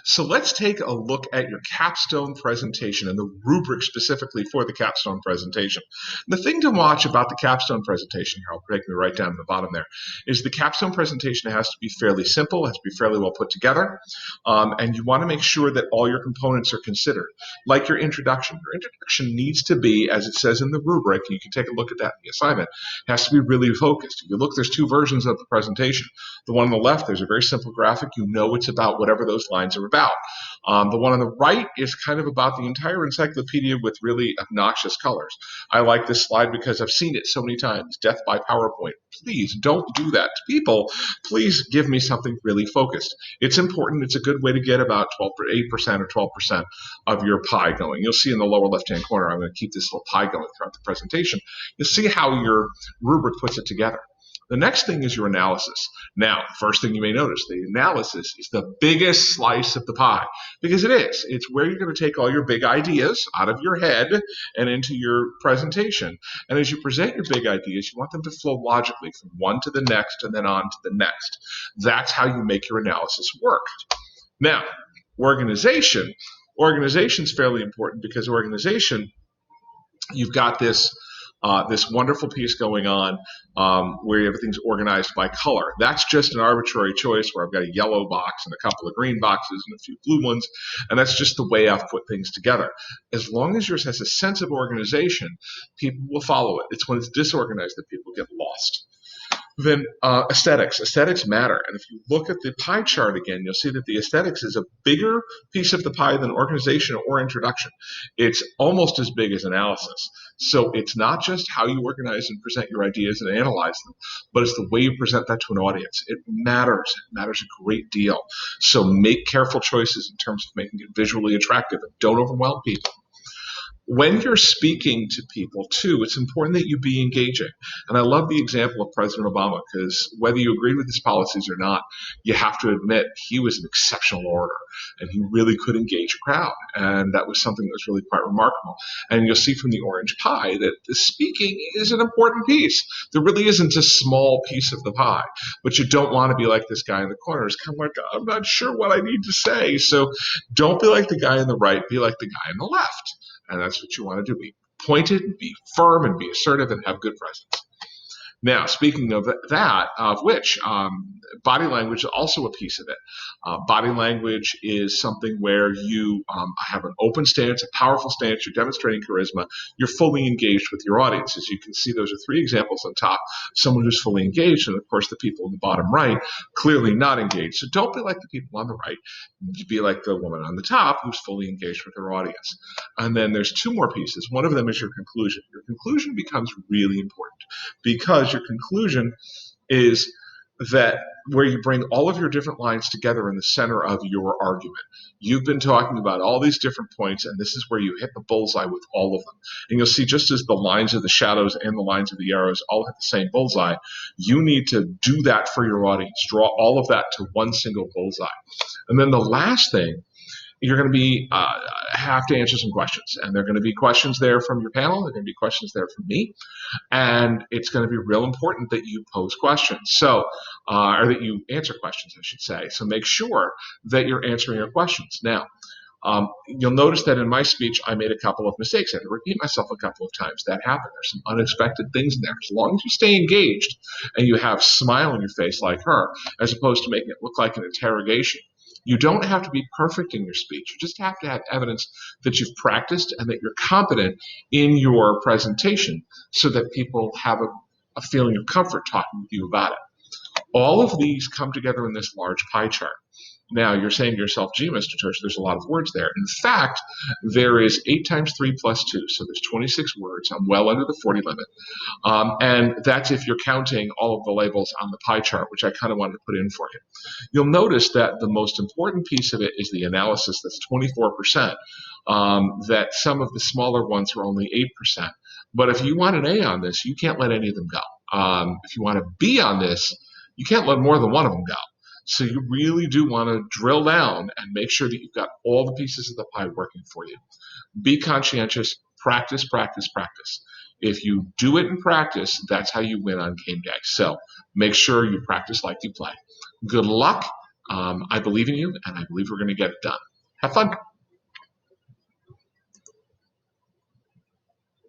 So let's take a look at your capstone presentation and the rubric specifically for the capstone presentation. The thing to watch about the capstone presentation here, I'll break me right down to the bottom there, is the capstone presentation has to be fairly simple, has to be fairly well put together, and you want to make sure that all your components are considered. Like your introduction. Your introduction needs to be, as it says in the rubric, you can take a look at that in the assignment, it has to be really focused. If you look, there's two versions of the presentation. The one on the left, there's a very simple graphic. You know it's about whatever those lines are about. The one on the right is kind of about the entire encyclopedia with really obnoxious colors. I like this slide because I've seen it so many times. Death by PowerPoint. Please don't do that to people. Please give me something really focused. It's important. It's a good way to get about 8% or 12% of your pie going. You'll see in the lower left-hand corner, I'm going to keep this little pie going throughout the presentation. You'll see how your rubric puts it together. The next thing is your analysis. Now, first thing you may notice, the analysis is the biggest slice of the pie because it is. It's where you're going to take all your big ideas out of your head and into your presentation. And as you present your big ideas, you want them to flow logically from one to the next and then on to the next. That's how you make your analysis work. Now, organization. Organization is fairly important because organization, you've got this wonderful piece going on where everything's organized by color. That's just an arbitrary choice where I've got a yellow box and a couple of green boxes and a few blue ones, and that's just the way I've put things together. As long as yours has a sense of organization, people will follow it. It's when it's disorganized that people get lost. Then aesthetics. Aesthetics matter. And if you look at the pie chart again, you'll see that the aesthetics is a bigger piece of the pie than organization or introduction. It's almost as big as analysis. So it's not just how you organize and present your ideas and analyze them, but it's the way you present that to an audience. It matters. It matters a great deal. So make careful choices in terms of making it visually attractive and don't overwhelm people. When you're speaking to people, too, it's important that you be engaging. And I love the example of President Obama because whether you agree with his policies or not, you have to admit he was an exceptional orator and he really could engage a crowd. And that was something that was really quite remarkable. And you'll see from the orange pie that the speaking is an important piece. There really isn't a small piece of the pie, but you don't want to be like this guy in the corner. It's kind of like, I'm not sure what I need to say. So don't be like the guy on the right, be like the guy on the left. And that's what you want to do. Be pointed, be firm, and be assertive, and have good presence. Now, speaking of that, of which, body language is also a piece of it. Body language is something where you have an open stance, a powerful stance, you're demonstrating charisma, you're fully engaged with your audience. As you can see, those are three examples on top. Someone who's fully engaged, and of course the people in the bottom right, clearly not engaged. So don't be like the people on the right. Be like the woman on the top who's fully engaged with her audience. And then there's two more pieces. One of them is your conclusion. Your conclusion becomes really important because your conclusion is that where you bring all of your different lines together in the center of your argument. You've been talking about all these different points, and this is where you hit the bullseye with all of them. And you'll see just as the lines of the shadows and the lines of the arrows all hit the same bullseye, you need to do that for your audience. Draw all of that to one single bullseye. And then the last thing, you're going to be have to answer some questions, and there are going to be questions there from your panel. There are going to be questions there from me, and it's going to be real important that you pose questions. So, or that you answer questions, I should say. So make sure that you're answering your questions. Now, you'll notice that in my speech, I made a couple of mistakes. I had to repeat myself a couple of times. That happened. There's some unexpected things in there. As long as you stay engaged and you have a smile on your face like her, as opposed to making it look like an interrogation. You don't have to be perfect in your speech. You just have to have evidence that you've practiced and that you're competent in your presentation so that people have a feeling of comfort talking with you about it. All of these come together in this large pie chart. Now, you're saying to yourself, gee, Mr. Tush, there's a lot of words there. In fact, there is 8 times 3 plus 2, so there's 26 words. I'm well under the 40 limit. And that's if you're counting all of the labels on the pie chart, which I kind of wanted to put in for you. You'll notice that the most important piece of it is the analysis. That's 24%. That some of the smaller ones are only 8%. But if you want an A on this, you can't let any of them go. If you want a B on this, you can't let more than one of them go. So you really do want to drill down and make sure that you've got all the pieces of the pie working for you. Be conscientious, practice, practice, practice. If you do it in practice, that's how you win on game day. So make sure you practice like you play. Good luck. I believe in you, and I believe we're going to get it done. Have fun.